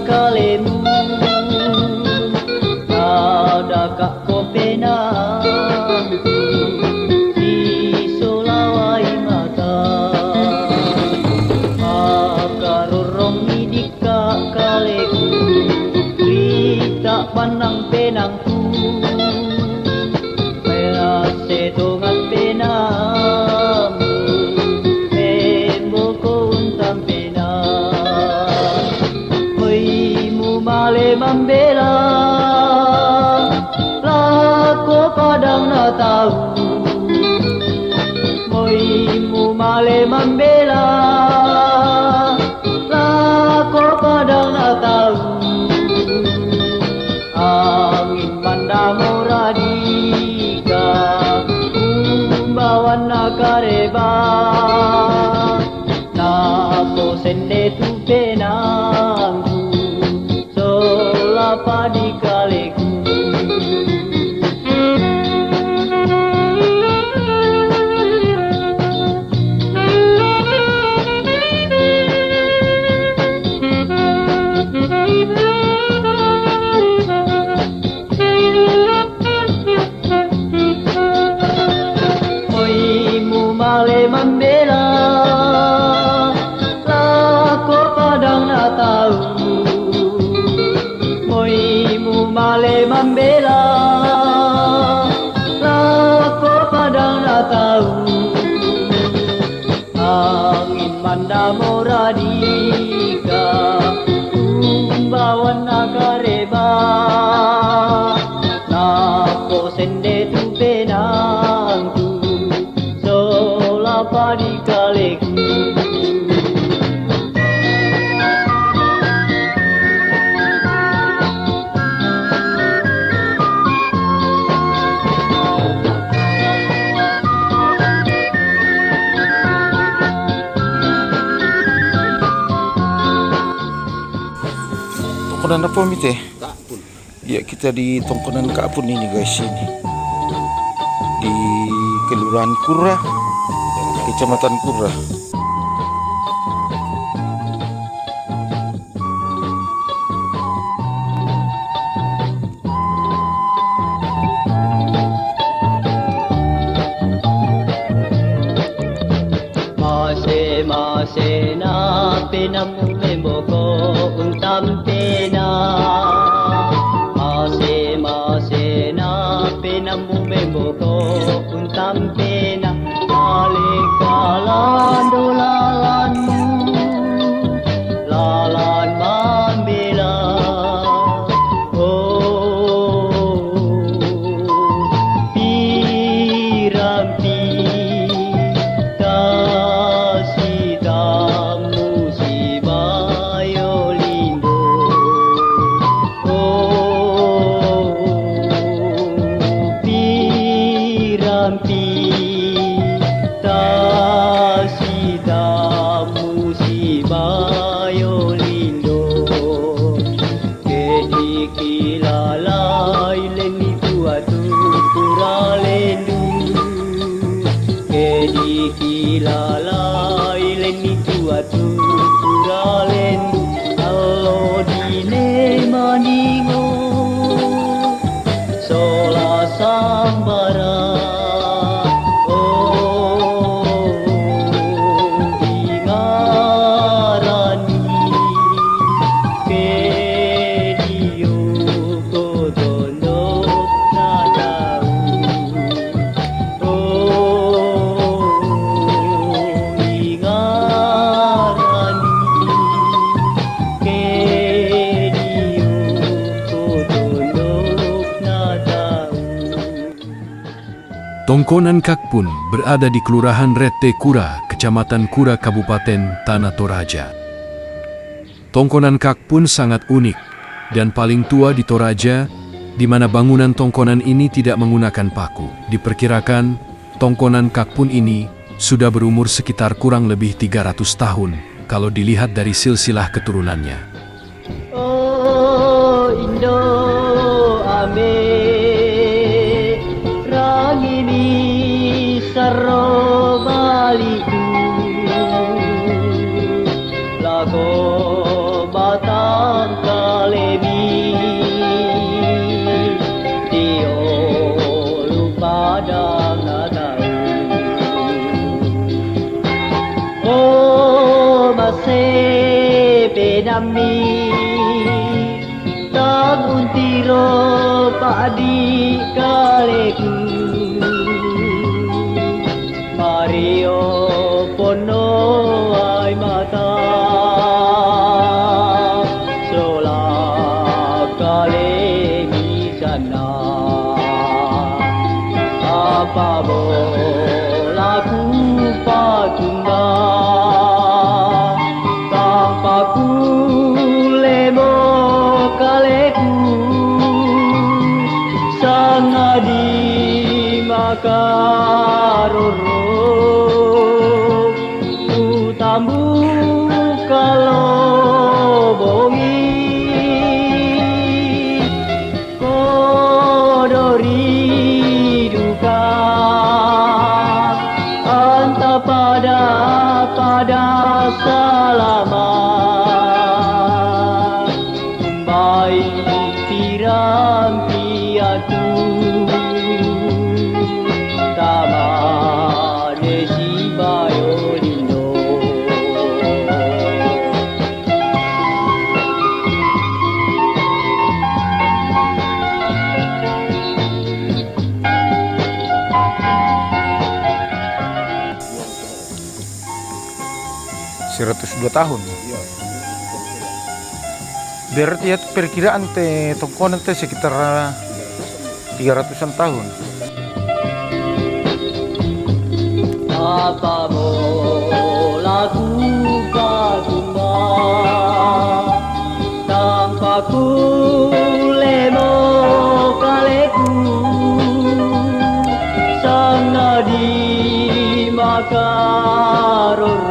Kalemu adakah kau penangku di Sulawai mata makarorong idika kaleku rita panang penangku melase dongan penamu emboko untang penang male membela lako padang na tahu moimu male membela lako padang na tahu angin pandamo radika kumbawan nakareba nako sende tu penangku apa di kaleku moimu male membela lako padang na tahu moimu male membela lako padang na tahu angin mandamo radika kumbawan nakareba nako sende tu penangku solapa di kaleku Tongkonan apa mite? Kapun. Ya, kita di Tongkonan Kapun ini guys, ini di Kelurahan Kura, Kecamatan Kura. Mase na penamu memboko untam pena mase na penamu memboko untam pena alikalan dolalanmu lalan membela pirampi Tongkonan Kakpun berada di Kelurahan Rete Kura, Kecamatan Kura, Kabupaten Tanah Toraja. Tongkonan Kakpun sangat unik dan paling tua di Toraja di mana bangunan tongkonan ini tidak menggunakan paku. Diperkirakan, tongkonan Kakpun ini sudah berumur sekitar kurang lebih 300 tahun kalau dilihat dari silsilah keturunannya. Oh Indo ame rangini sarro baliku lago batang kalemi dio lupa dan tahu oh masih benami tiro padi kaleku Mario pono ai mata sola kale di sana apa bola ku patunda tanpa ku lemo kaleku di makaroro utambu kalau bongi kodori duka anta pada salama baik pirampi aku Dua tahun. Berarti ya perkiraan tongkonan sekitar 300-an tahun. Apa bola ku patumba tanpa ku lemo kaleku sana di makaroro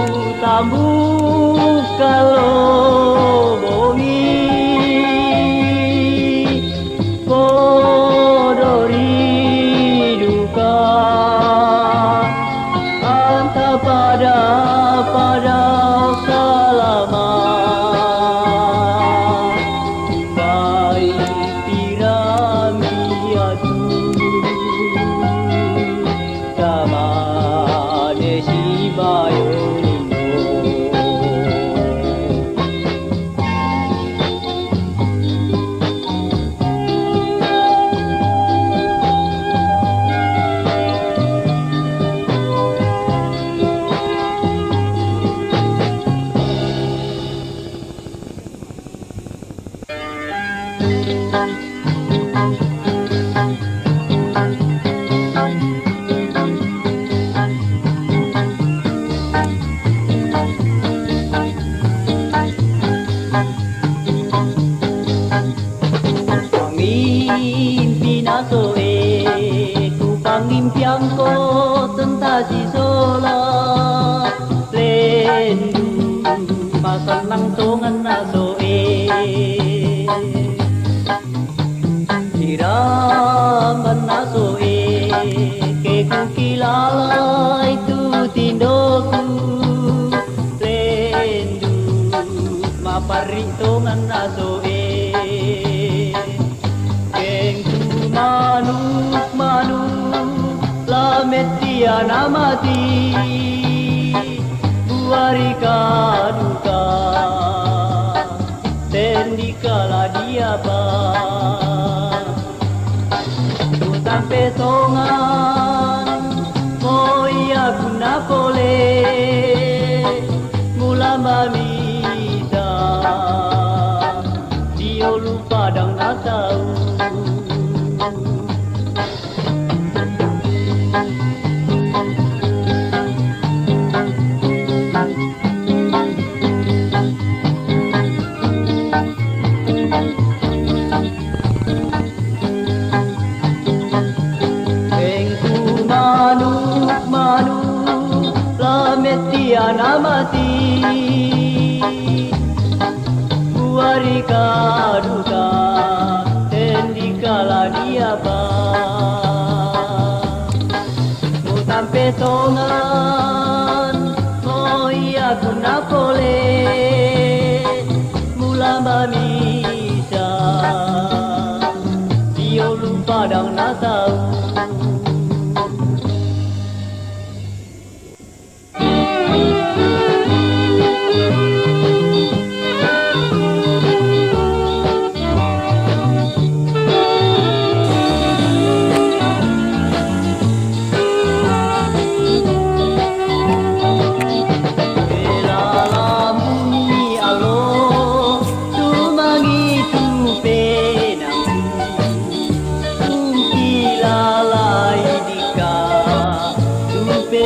utambu kalau bongi kodori pada salama baik pirampi aku sama desi bayolindo Pangimpiang ko tentasi sola lendu pasal nang tongan naso Diramban naso ke ku kilala itu tindoku lendu mapari tongan naso kengku manuk metia namati buarika duka tendikala diapa tu sampai songan moya guna pole mulamba mita dio lupa dang natau yana mati buarika duka tendikala dia ba mutam petongan oh iya guna pole mulamba misa dia lupa dang na tahu.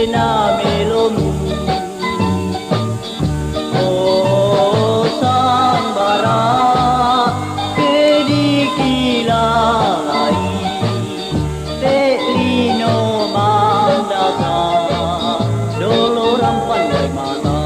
Na melomu oh sambara pedikilalai telino mandaka doloram pandai mana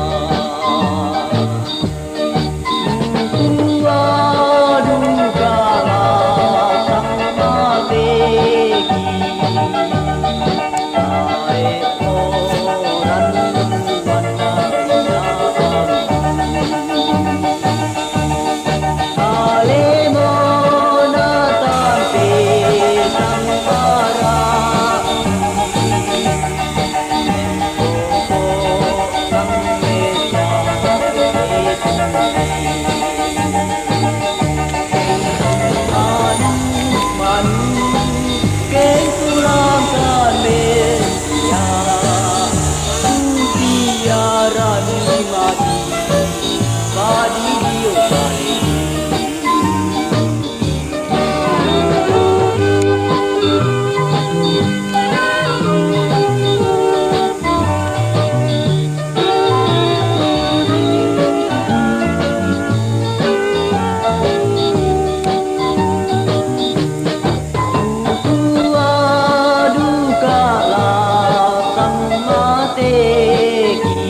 duka sama teki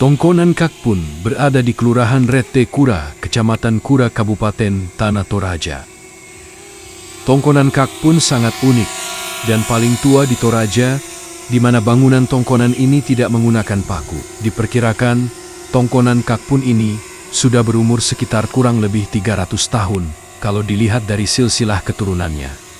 Tongkonan Kakpun berada di Kelurahan Rete Kura, Kecamatan Kura, Kabupaten Tanah Toraja. Tongkonan Kakpun sangat unik dan paling tua di Toraja, di mana bangunan tongkonan ini tidak menggunakan paku. Diperkirakan, tongkonan Kakpun ini sudah berumur sekitar kurang lebih 300 tahun kalau dilihat dari silsilah keturunannya.